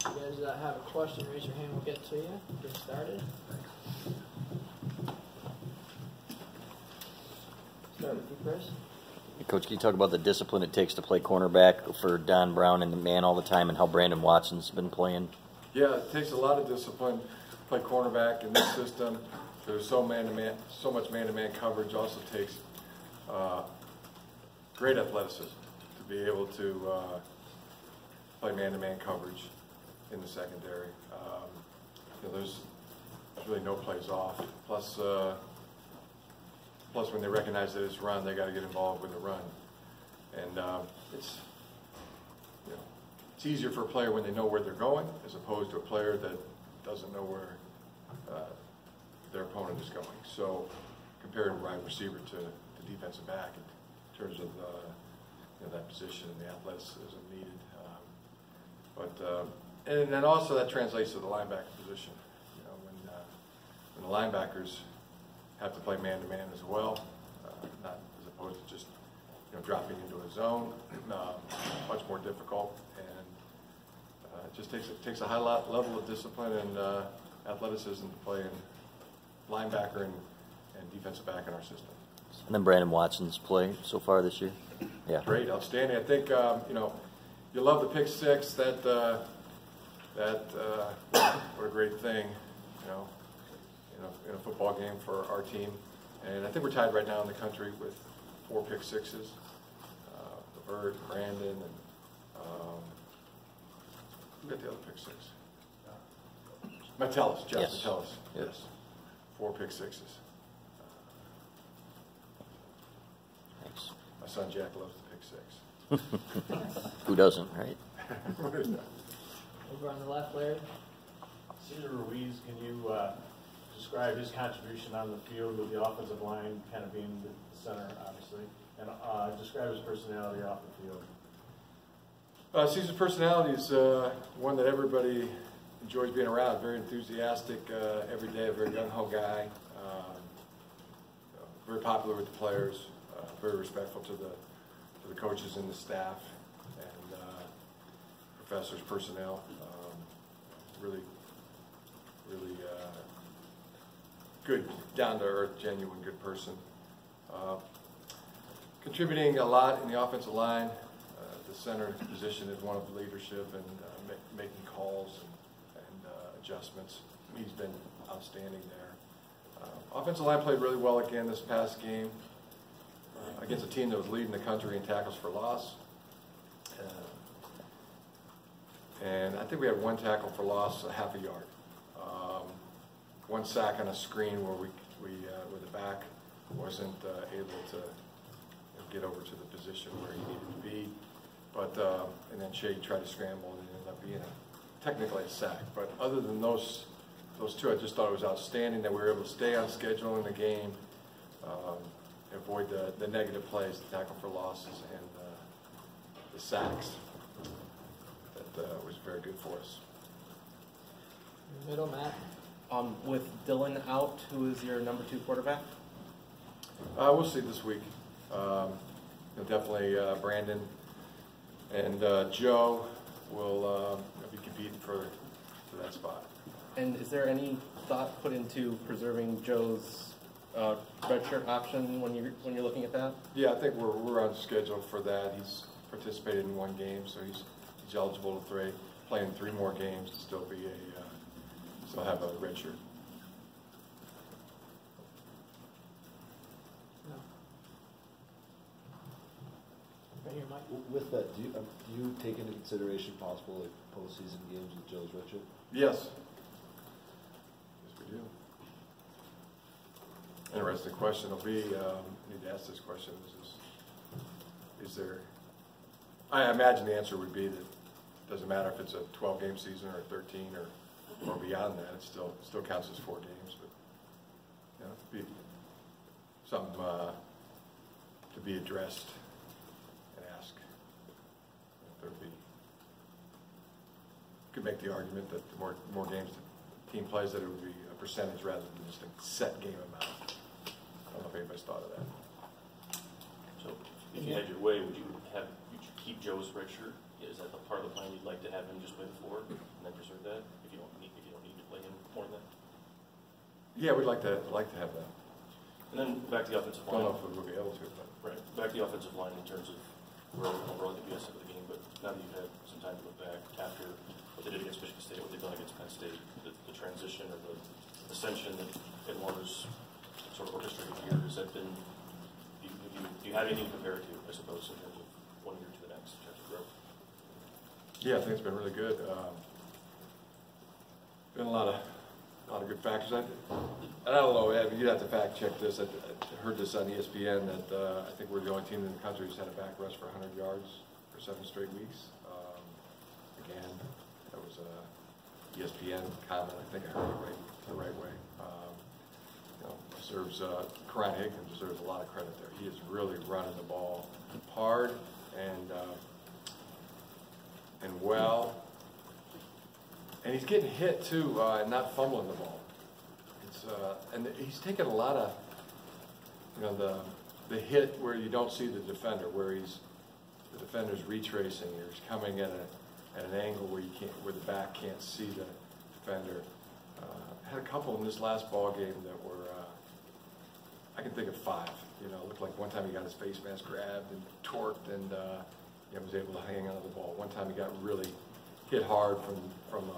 If you guys have a question, raise your hand. We'll get to you. Get started. Start with you, Chris. Coach, can you talk about the discipline it takes to play cornerback for Don Brown and the man all the time, and how Brandon Watson's been playing? Yeah, it takes a lot of discipline to play cornerback in this system. There's so much man-to-man coverage. Also takes great athleticism to be able to play man-to-man coverage in the secondary. There's really no plays off. Plus when they recognize that it's run, they got to get involved with the run. And it's easier for a player when they know where they're going, as opposed to a player that doesn't know where their opponent is going. So comparing wide receiver to defensive back in terms of that position and the athleticism needed. And then also that translates to the linebacker position. When the linebackers have to play man-to-man as well, not as opposed to just dropping into a zone, much more difficult, and it just takes a high level of discipline and athleticism to play in linebacker and defensive back in our system. And then Brandon Watson's play so far this year? Yeah. Great, outstanding. I think you love the pick six. What a great thing, in a football game for our team. And I think we're tied right now in the country with 4 pick sixes. Bird, Brandon, and who got the other pick six? Metellus, Jeff Yes. Metellus. Yes. 4 pick sixes. Thanks. My son Jack loves the pick six. Who doesn't, right? Over on the left, Larry. Cesar Ruiz, can you describe his contribution on the field with the offensive line kind of being the center, obviously, and describe his personality off the field? Caesar's personality is one that everybody enjoys being around. Very enthusiastic every day, a very gung-ho guy. Very popular with the players. Very respectful to the coaches and the staff and professors, personnel. Really good, down-to-earth, genuine, good person. Contributing a lot in the offensive line. The center position is one of leadership and making calls and adjustments. He's been outstanding there. Offensive line played really well again this past game against a team that was leading the country in tackles for loss. And I think we had 1 tackle for loss, a half a yard. 1 sack on a screen where where the back wasn't able to get over to the position where he needed to be. But and then Shea tried to scramble and it ended up being technically a sack. But other than those 2, I just thought it was outstanding that we were able to stay on schedule in the game, avoid the negative plays, the tackle for losses, and the sacks. That was very good for us. Middle, Matt. With Dylan out, who is your number 2 quarterback? We'll see this week. Definitely Brandon and Joe will be competing for that spot. And is there any thought put into preserving Joe's redshirt option when you're looking at that? Yeah, I think we're on schedule for that. He's participated in 1 game, so he's eligible to play in 3 more games and still have a red shirt. No. Right here, Mike. With that, do you take into consideration possible postseason games with Joe's red shirt? Yes. Yes, we do. Interesting question will be, I need to ask this question, is there, I imagine the answer would be that it doesn't matter if it's a 12-game season or 13 or beyond that, it still counts as 4 games, but it'd be something to be addressed and asked. Could make the argument that the more games the team plays, that it would be a percentage rather than just a set game amount. I don't know if anybody's thought of that. So, if you had your way, would you keep Joe's red shirt? Is that the part of the plan you'd like to have him just win for, and then Yeah, we'd like to have that. And then back to the offensive Don't know line. if we'll be able to, but. Right, back to the offensive line in terms of where overall the BS of the game, but now that you've had some time to look back after what they did against Michigan State, what they've done against Penn State, the transition or the ascension that Ed Warner's sort of orchestrated here, has that been, do you have anything to compare it to, I suppose, in terms of one year to the next in terms of growth? Yeah, I think it's been really good. Been a lot of good factors. I don't know, Ed, you'd have to fact check this. I heard this on ESPN that I think we're the only team in the country who's had a back rush for 100 yards for 7 straight weeks. Again, that was a ESPN comment. I think I heard it the right way. Deserves Karan Hickman deserves a lot of credit there. He is really running the ball hard and well. And he's getting hit too, not fumbling the ball. And he's taking a lot of, the hit where you don't see the defender, where the defender's retracing, or he's coming at an angle where where the back can't see the defender. Had a couple in this last ball game that were, I can think of 5. It looked like one time he got his face mask grabbed and torqued, and was able to hang on to the ball. One time he got really hit hard from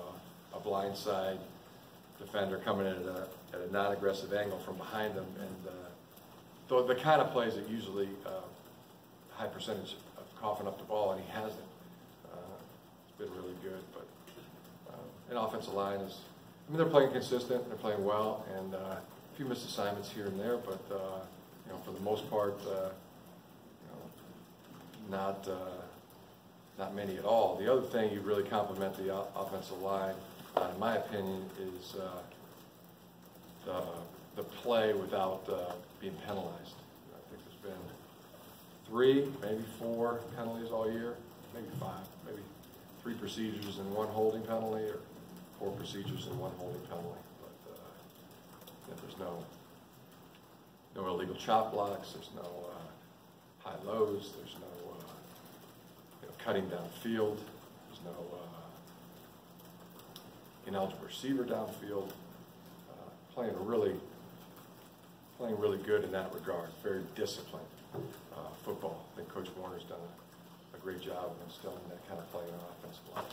a blind side defender coming in at a non-aggressive angle from behind him, and the kind of plays that usually high percentage of coughing up the ball, and he hasn't. It's been really good, but an offensive line is, they're playing consistent, they're playing well, and a few missed assignments here and there, but for the most part, not many at all. The other thing you really compliment the offensive line, in my opinion, is the play without being penalized. I think there's been 3, maybe 4 penalties all year, maybe 5, maybe 3 procedures and 1 holding penalty, or 4 procedures and 1 holding penalty. But there's no illegal chop blocks. There's no high lows. There's no cutting downfield. There's no ineligible receiver downfield. Playing really good in that regard. Very disciplined football. I think Coach Warner's done a great job of instilling that kind of play in our offensive line.